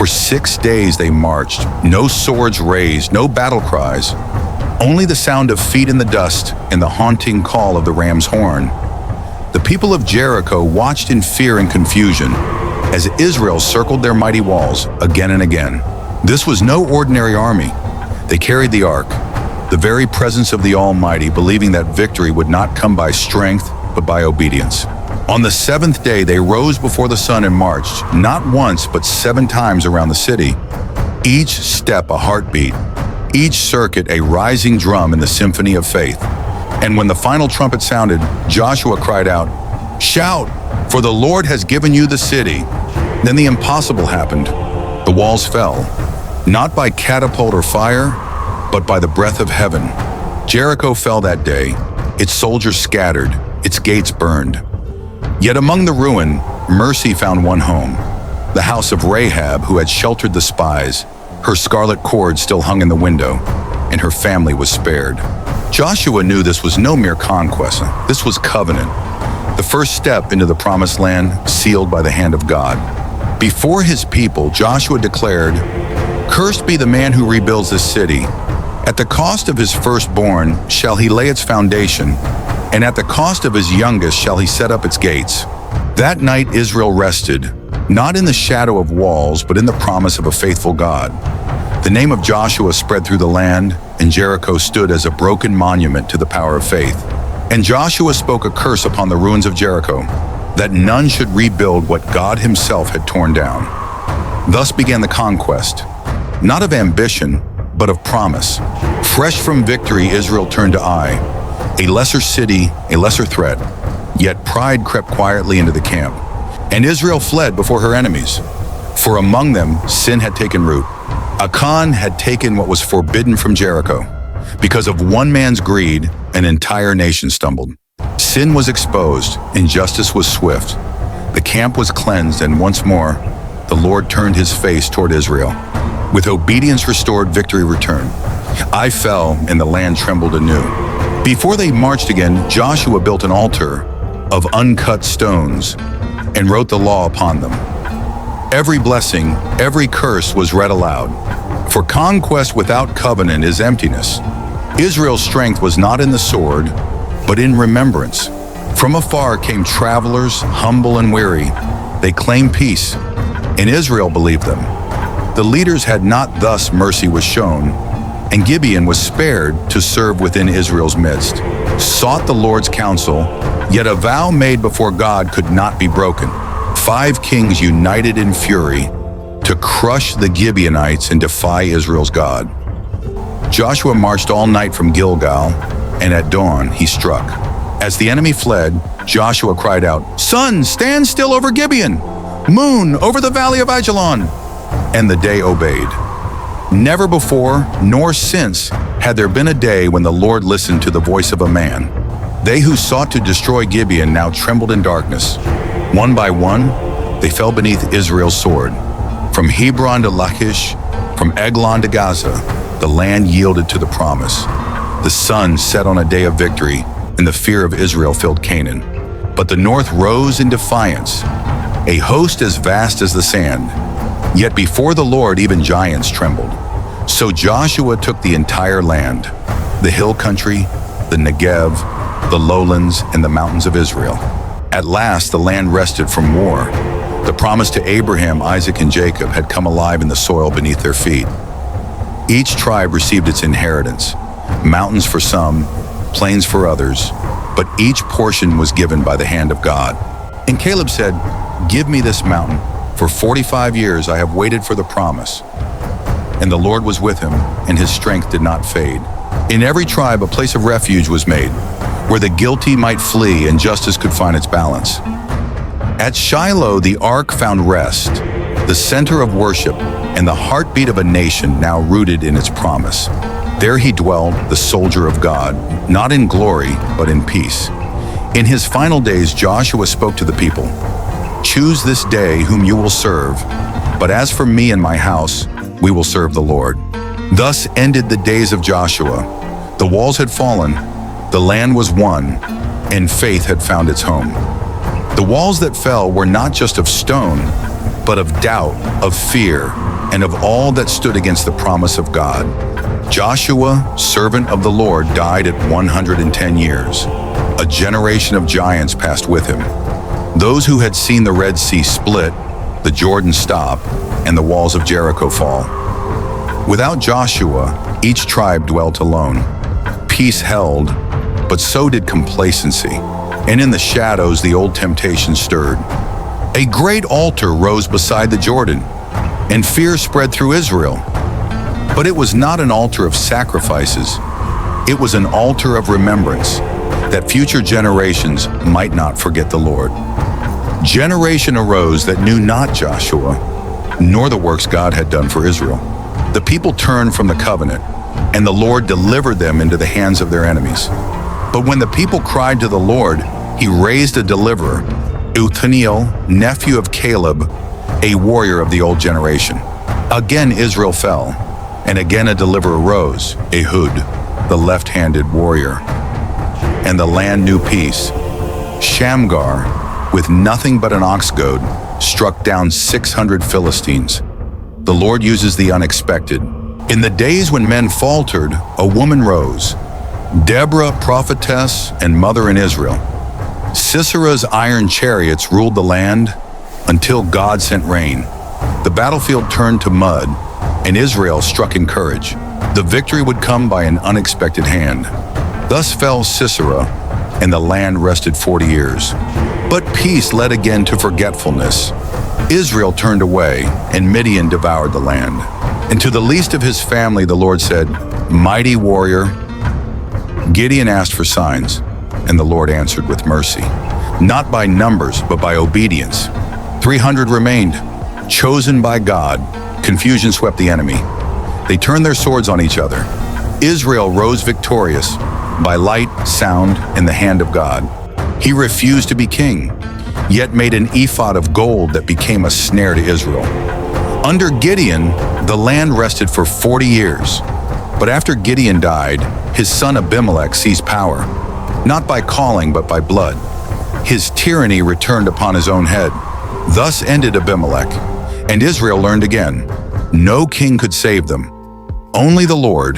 For 6 days they marched, no swords raised, no battle cries, only the sound of feet in the dust and the haunting call of the ram's horn. The people of Jericho watched in fear and confusion as Israel circled their mighty walls again and again. This was no ordinary army. They carried the ark, the very presence of the Almighty, believing that victory would not come by strength, but by obedience. On the 7th day, they rose before the sun and marched, not once, but 7 times around the city. Each step a heartbeat, each circuit a rising drum in the symphony of faith. And when the final trumpet sounded, Joshua cried out, "Shout, for the Lord has given you the city." Then the impossible happened. The walls fell, not by catapult or fire, but by the breath of heaven. Jericho fell that day, its soldiers scattered, its gates burned. Yet among the ruin, mercy found one home, the house of Rahab, who had sheltered the spies. Her scarlet cord still hung in the window, and her family was spared. Joshua knew this was no mere conquest. This was covenant, the first step into the promised land sealed by the hand of God. Before his people, Joshua declared, "Cursed be the man who rebuilds this city. At the cost of his firstborn shall he lay its foundation, and at the cost of his youngest shall he set up its gates." That night Israel rested, not in the shadow of walls, but in the promise of a faithful God. The name of Joshua spread through the land, and Jericho stood as a broken monument to the power of faith. And Joshua spoke a curse upon the ruins of Jericho, that none should rebuild what God himself had torn down. Thus began the conquest, not of ambition, but of promise. Fresh from victory, Israel turned to Ai, a lesser city, a lesser threat. Yet pride crept quietly into the camp, and Israel fled before her enemies. For among them, sin had taken root. Achan had taken what was forbidden from Jericho. Because of one man's greed, an entire nation stumbled. Sin was exposed, and justice was swift. The camp was cleansed, and once more, the Lord turned his face toward Israel. With obedience restored, victory returned. Ai fell, and the land trembled anew. Before they marched again, Joshua built an altar of uncut stones and wrote the law upon them. Every blessing, every curse was read aloud. For conquest without covenant is emptiness. Israel's strength was not in the sword, but in remembrance. From afar came travelers, humble and weary. They claimed peace, and Israel believed them. The leaders had not thus mercy was shown, and Gibeon was spared to serve within Israel's midst. Sought the Lord's counsel, yet a vow made before God could not be broken. 5 kings united in fury to crush the Gibeonites and defy Israel's God. Joshua marched all night from Gilgal, and at dawn he struck. As the enemy fled, Joshua cried out, "Sun, stand still over Gibeon! Moon, over the valley of Ajalon!" And the day obeyed. Never before, nor since, had there been a day when the Lord listened to the voice of a man. They who sought to destroy Gibeon now trembled in darkness. One by one, they fell beneath Israel's sword. From Hebron to Lachish, from Eglon to Gaza, the land yielded to the promise. The sun set on a day of victory, and the fear of Israel filled Canaan. But the north rose in defiance, a host as vast as the sand. Yet before the Lord even giants trembled. So Joshua took the entire land, the hill country, the Negev, the lowlands, and the mountains of Israel. At last the land rested from war. The promise to Abraham, Isaac, and Jacob had come alive in the soil beneath their feet. Each tribe received its inheritance, mountains for some, plains for others, but each portion was given by the hand of God. And Caleb said, "Give me this mountain. For 45 years I have waited for the promise." And the Lord was with him, and his strength did not fade. In every tribe a place of refuge was made, where the guilty might flee and justice could find its balance. At Shiloh the ark found rest, the center of worship, and the heartbeat of a nation now rooted in its promise. There he dwelled, the soldier of God, not in glory, but in peace. In his final days, Joshua spoke to the people, "Choose this day whom you will serve, but as for me and my house, we will serve the Lord." Thus ended the days of Joshua. The walls had fallen, the land was won, and faith had found its home. The walls that fell were not just of stone, but of doubt, of fear, and of all that stood against the promise of God. Joshua, servant of the Lord, died at 110 years. A generation of giants passed with him. Those who had seen the Red Sea split, the Jordan stop, and the walls of Jericho fall. Without Joshua, each tribe dwelt alone. Peace held, but so did complacency. And in the shadows, the old temptation stirred. A great altar rose beside the Jordan, and fear spread through Israel. But it was not an altar of sacrifices. It was an altar of remembrance, that future generations might not forget the Lord. Generation arose that knew not Joshua, nor the works God had done for Israel. The people turned from the covenant, and the Lord delivered them into the hands of their enemies. But when the people cried to the Lord, he raised a deliverer, Othniel, nephew of Caleb, a warrior of the old generation. Again Israel fell, and again a deliverer rose, Ehud, the left-handed warrior. And the land knew peace. Shamgar, with nothing but an ox goad, struck down 600 Philistines. The Lord uses the unexpected. In the days when men faltered, a woman rose, Deborah, prophetess and mother in Israel. Sisera's iron chariots ruled the land until God sent rain. The battlefield turned to mud, and Israel struck in courage. The victory would come by an unexpected hand. Thus fell Sisera, and the land rested 40 years. But peace led again to forgetfulness. Israel turned away, and Midian devoured the land. And to the least of his family the Lord said, "Mighty warrior." Gideon asked for signs, and the Lord answered with mercy. Not by numbers, but by obedience. 300 remained, chosen by God. Confusion swept the enemy. They turned their swords on each other. Israel rose victorious by light, sound, and the hand of God. He refused to be king, yet made an ephod of gold that became a snare to Israel. Under Gideon, the land rested for 40 years. But after Gideon died, his son Abimelech seized power, not by calling but by blood. His tyranny returned upon his own head. Thus ended Abimelech, and Israel learned again. No king could save them. Only the Lord,